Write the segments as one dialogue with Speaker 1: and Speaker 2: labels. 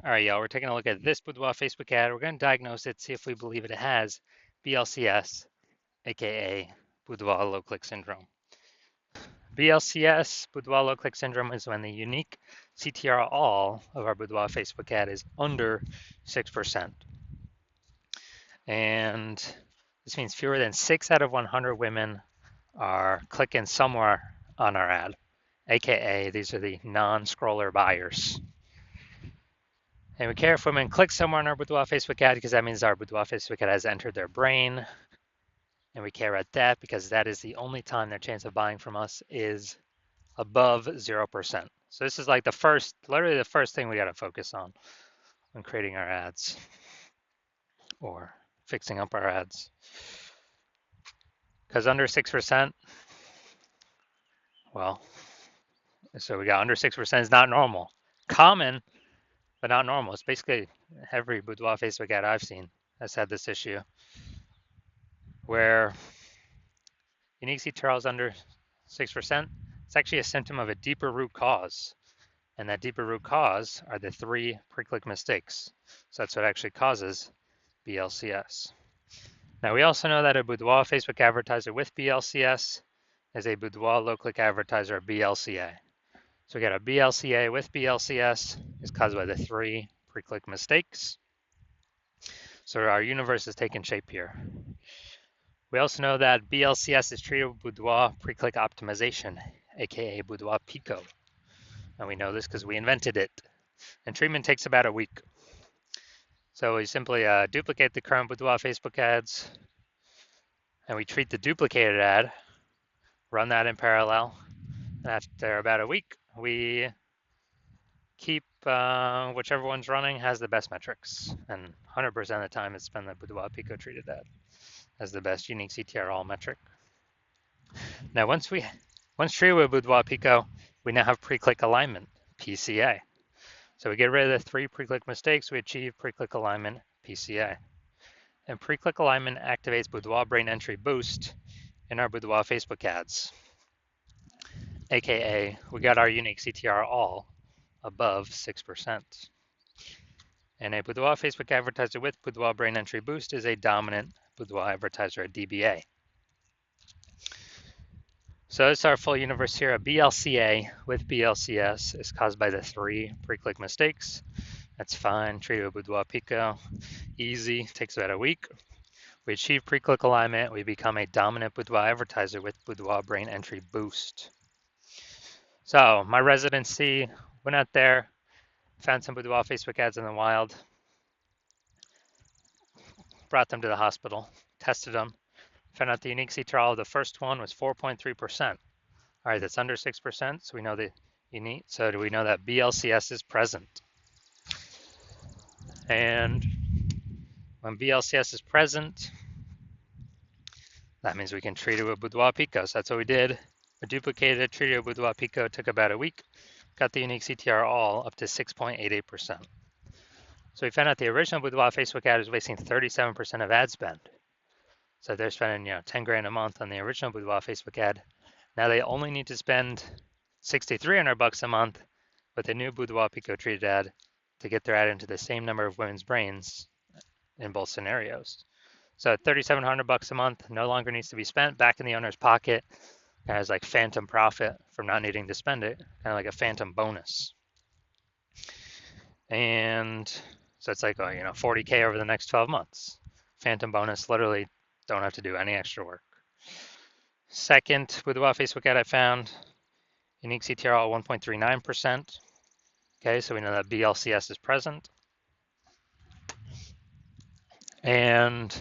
Speaker 1: All right, y'all, we're taking a look at this Boudoir Facebook ad. We're going to diagnose it, see if we believe it has BLCS, aka Boudoir low click syndrome. BLCS, Boudoir low click syndrome, is when the unique CTR all of our Boudoir Facebook ad is under 6%. And this means fewer than 6 out of 100 women are clicking somewhere on our ad, aka these are the non-scroller buyers. And we care if women click somewhere on our Boudoir Facebook ad because that means our Boudoir Facebook ad has entered their brain. And we care about that because that is the only time their chance of buying from us is above 0%. So this is like literally the first thing we got to focus on when creating our ads or fixing up our ads. Because under 6%, well, so we got under 6% is not normal. Common, but not normal. It's basically every Boudoir Facebook ad I've seen has had this issue where unique CTRL is under 6%. It's actually a symptom of a deeper root cause. And that deeper root cause are the 3 pre-click mistakes. So that's what actually causes BLCS. Now we also know that a Boudoir Facebook advertiser with BLCS is a Boudoir low-click advertiser, BLCA. So we got a BLCA with BLCS is caused by the 3 pre-click mistakes. So our universe is taking shape here. We also know that BLCS is treated with Boudoir pre-click optimization, aka Boudoir Pico. And we know this because we invented it. And treatment takes about a week. So we simply duplicate the current Boudoir Facebook ads, and we treat the duplicated ad, run that in parallel. And after about a week, we keep whichever one's running has the best metrics. And 100% of the time, it's been the Boudoir Pico treated ad as the best unique CTR all metric. Now, once treated with Boudoir Pico, we now have pre-click alignment, PCA. So we get rid of the 3 pre-click mistakes, we achieve pre-click alignment, PCA. And pre-click alignment activates Boudoir brain entry boost in our Boudoir Facebook ads, aka we got our unique CTR all above 6%. And a Boudoir Facebook advertiser with Boudoir brain entry boost is a dominant Boudoir advertiser at DBA. So this is our full universe here. A BLCA with BLCS is caused by the 3 pre-click mistakes. That's fine. Treated with Boudoir Pico. Easy. Takes about a week. We achieve pre-click alignment. We become a dominant Boudoir advertiser with Boudoir brain entry boost. So my residency, went out there, found some Boudoir Facebook ads in the wild, brought them to the hospital, tested them, found out the unique CTRL of the first one was 4.3%. All right, that's under 6%, so we know the unique. So do we know that BLCS is present? And when BLCS is present, that means we can treat it with Boudoir Pico. So that's what we did. We duplicated it, treated it with Boudoir Pico, took about a week, got the unique CTR all up to 6.88%. So we found out the original Boudoir Facebook ad was wasting 37% of ad spend. So they're spending 10 grand a month on the original Boudoir Facebook ad. Now they only need to spend $6,300 a month with the new Boudoir Pico treated ad to get their ad into the same number of women's brains in both scenarios. So $3,700 a month no longer needs to be spent back in the owner's pocket as like phantom profit from not needing to spend it, kind of like a phantom bonus. And so it's like 40K over the next 12 months. Phantom bonus, literally don't have to do any extra work. Second, Boudoir Facebook ad I found, unique CTR 1.39%. Okay, so we know that BLCS is present. And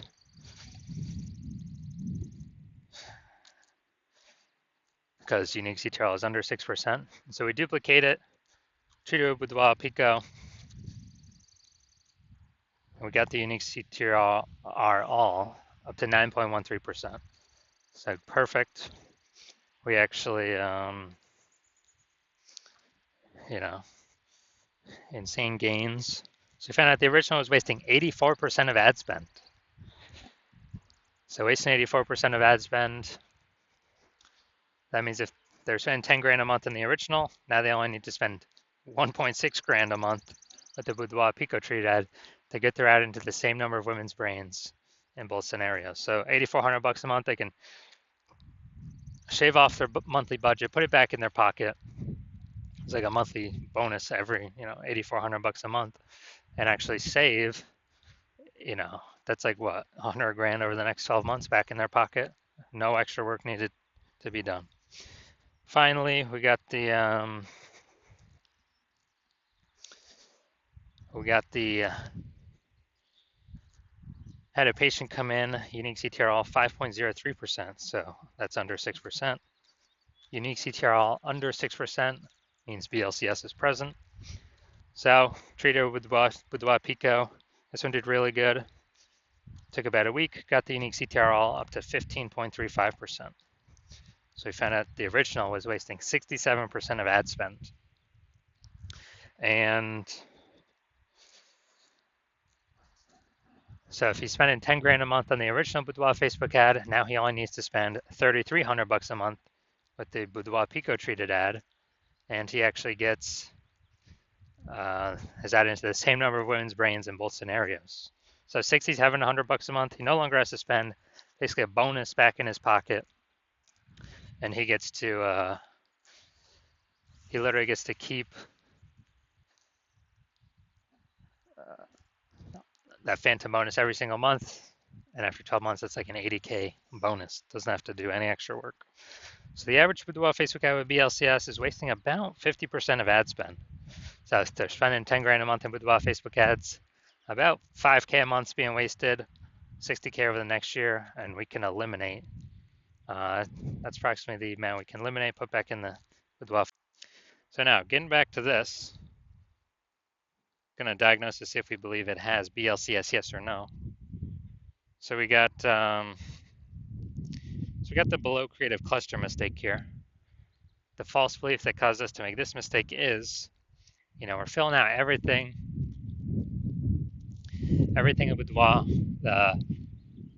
Speaker 1: because unique CTRL is under 6%. So we duplicate it, treat it with Boudoir Pico, and we got the unique CTR all up to 9.13%. So perfect. We actually, insane gains. So we found out the original was wasting 84% of ad spend. So wasting 84% of ad spend, that means if they're spending 10 grand a month in the original, now they only need to spend 1.6 grand a month with the Boudoir Pico treated ad, they get their ad into the same number of women's brains in both scenarios. So $8,400 a month, they can shave off their monthly budget, put it back in their pocket. It's like a monthly bonus every, $8,400 a month, and actually save, that's like what, 100 grand over the next 12 months back in their pocket. No extra work needed to be done. Finally, we got the had a patient come in, unique CTRL 5.03%, so that's under 6%. Unique CTRL under 6% means BLCS is present. So treated with Boudoir Pico. This one did really good. Took about a week, got the unique CTRL up to 15.35%. So we found out the original was wasting 67% of ad spend. And so if he's spending 10 grand a month on the original Boudoir Facebook ad, now he only needs to spend $3,300 a month with the Boudoir Pico treated ad, and he actually gets his ad into the same number of women's brains in both scenarios. So $6,700 a month, he no longer has to spend basically a bonus back in his pocket, and he gets to he literally gets to keep that phantom bonus every single month, and after 12 months, it's like an 80K bonus. Doesn't have to do any extra work. So the average Boudoir Facebook ad with BLCS is wasting about 50% of ad spend. So if they're spending 10 grand a month in Boudoir Facebook ads, about 5K a month's being wasted, 60K over the next year, and we can eliminate. That's approximately the amount we can eliminate, put back in the Boudoir. So now, getting back to this, going to diagnose to see if we believe it has BLCS, yes or no. So we got the below creative cluster mistake here. The false belief that caused us to make this mistake is, we're filling out everything in Boudoir, the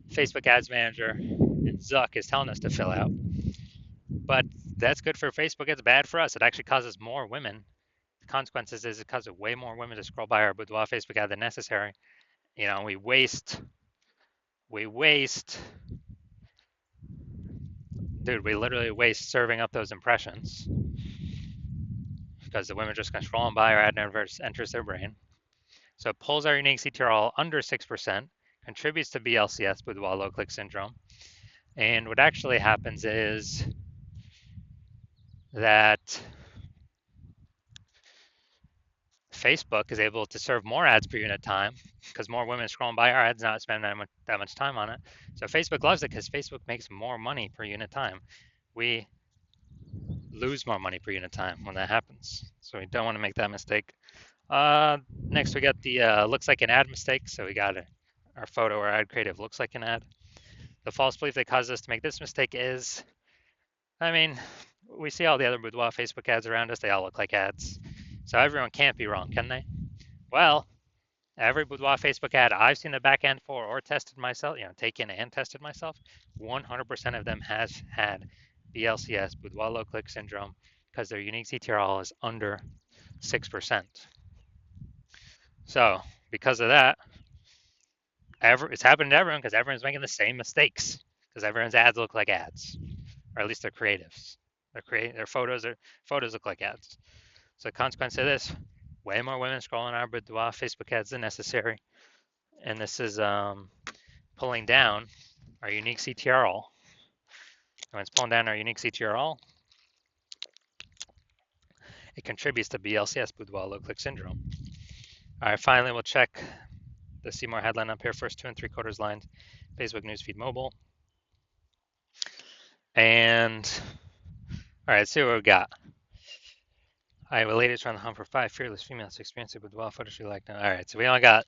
Speaker 1: Facebook Ads Manager and Zuck is telling us to fill out. But that's good for Facebook. It's bad for us. It actually causes more women. The consequences is it causes way more women to scroll by our Boudoir Facebook ad than necessary. We waste. Dude, we literally waste serving up those impressions because the women are just going to scroll on by, our ad never enters their brain. So it pulls our unique CTRL under 6%, contributes to BLCS, Boudoir low click syndrome. And what actually happens is that Facebook is able to serve more ads per unit time because more women are scrolling by our ads, not spending that much time on it. So Facebook loves it because Facebook makes more money per unit time. We lose more money per unit time when that happens. So we don't want to make that mistake. Next, we got the looks like an ad mistake. So we got our photo or ad creative looks like an ad. The false belief that caused us to make this mistake is, we see all the other Boudoir Facebook ads around us. They all look like ads. So everyone can't be wrong, can they? Well, every Boudoir Facebook ad I've seen the back end for or tested myself, taken and tested myself, 100% of them has had BLCS, Boudoir low click syndrome, because their unique CTRL is under 6%. So because of that, it's happening to everyone because everyone's making the same mistakes because everyone's ads look like ads, or at least their creatives. Their photos look like ads. So the consequence of this, way more women scrolling our Boudoir Facebook ads than necessary. And this is pulling down our unique CTRL. When it's pulling down our unique CTRL, it contributes to BLCS, Boudoir low click syndrome. All right, finally, we'll check the see more headline up here, first 2 3/4 lines, Facebook newsfeed mobile. And all right, let's see what we got. All right, ladies trying to hunt for 5 fearless females experiencing Boudoir photo she liked. All right, so we only got,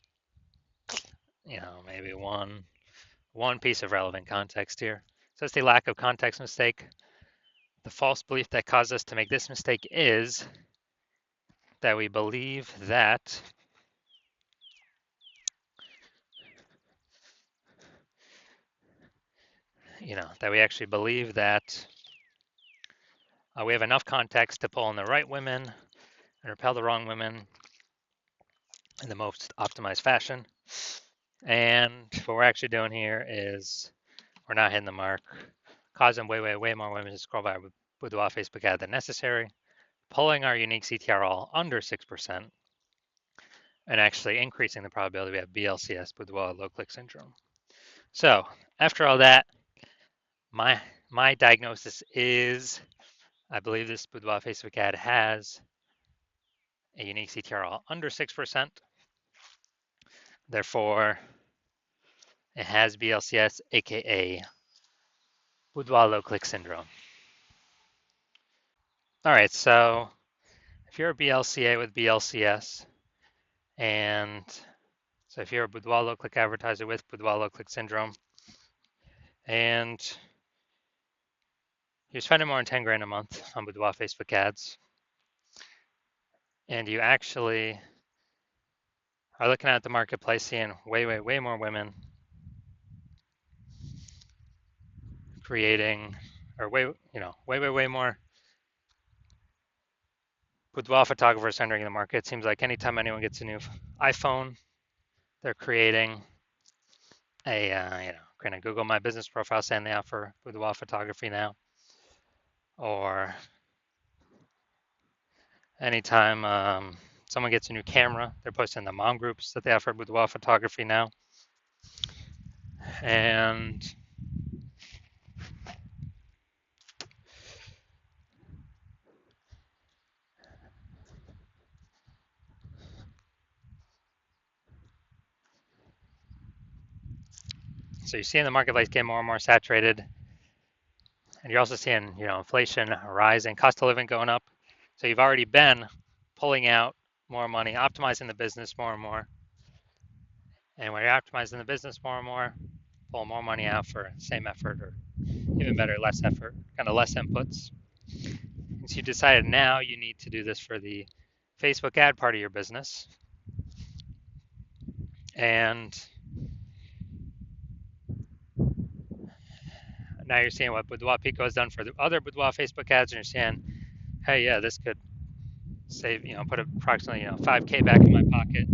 Speaker 1: maybe one piece of relevant context here. So it's the lack of context mistake. The false belief that caused us to make this mistake is that we believe that that we actually believe that we have enough context to pull in the right women and repel the wrong women. in the most optimized fashion. And what we're actually doing here is we're not hitting the mark, causing way more women to scroll by Boudoir Facebook ad than necessary, pulling our unique CTR all under 6%, and actually increasing the probability we have BLCS, Boudoir low click syndrome. So after all that, my diagnosis is, I believe this Boudoir Facebook ad has a unique CTR all under 6%. Therefore, it has BLCS, aka Boudoir low click syndrome. All right, so if you're a BLCA with BLCS, and so if you're a Boudoir low click advertiser with Boudoir low click syndrome, and you're spending more than 10 grand a month on Boudoir Facebook ads, and you actually are looking at the marketplace, seeing way more women creating, or way more boudoir photographers entering the market. It seems like anytime anyone gets a new iPhone, they're creating a creating a Google My Business profile saying they offer boudoir photography now, or anytime someone gets a new camera, they're posting in the mom groups that they offer boudoir photography now. And so you're seeing the marketplace get more and more saturated, and you're also seeing inflation rising, cost of living going up. So you've already been pulling out more money, optimizing the business more and more. And when you're optimizing the business more and more, pull more money out for same effort, or even better, less effort, kind of less inputs. And so you decided now you need to do this for the Facebook ad part of your business. And now you're seeing what Boudoir Pico has done for the other Boudoir Facebook ads, and you're saying, hey, yeah, this could save, put approximately, 5K back in my pocket,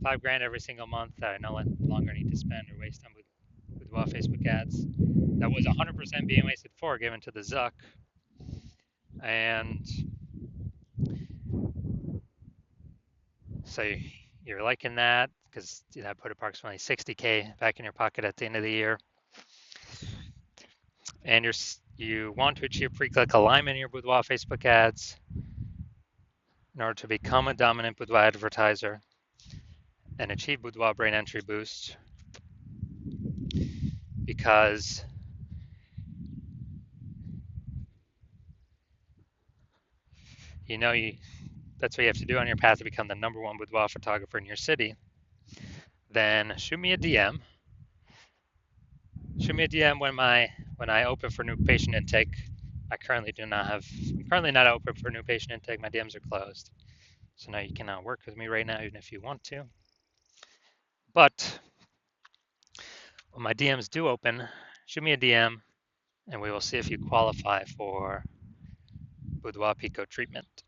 Speaker 1: 5 grand every single month that I no longer need to spend or waste on Boudoir Facebook ads. That was 100% being wasted for, given to the Zuck. And so you're liking that because that put approximately 60K back in your pocket at the end of the year. And you want to achieve pre-click alignment in your Boudoir Facebook ads in order to become a dominant Boudoir advertiser and achieve Boudoir brain entry boost, because that's what you have to do on your path to become the #1 boudoir photographer in your city. Then shoot me a DM. Shoot me a DM when I open for new patient intake. I'm currently not open for new patient intake. My DMs are closed. So now you cannot work with me right now, even if you want to. But when my DMs do open, shoot me a DM and we will see if you qualify for Boudoir Pico treatment.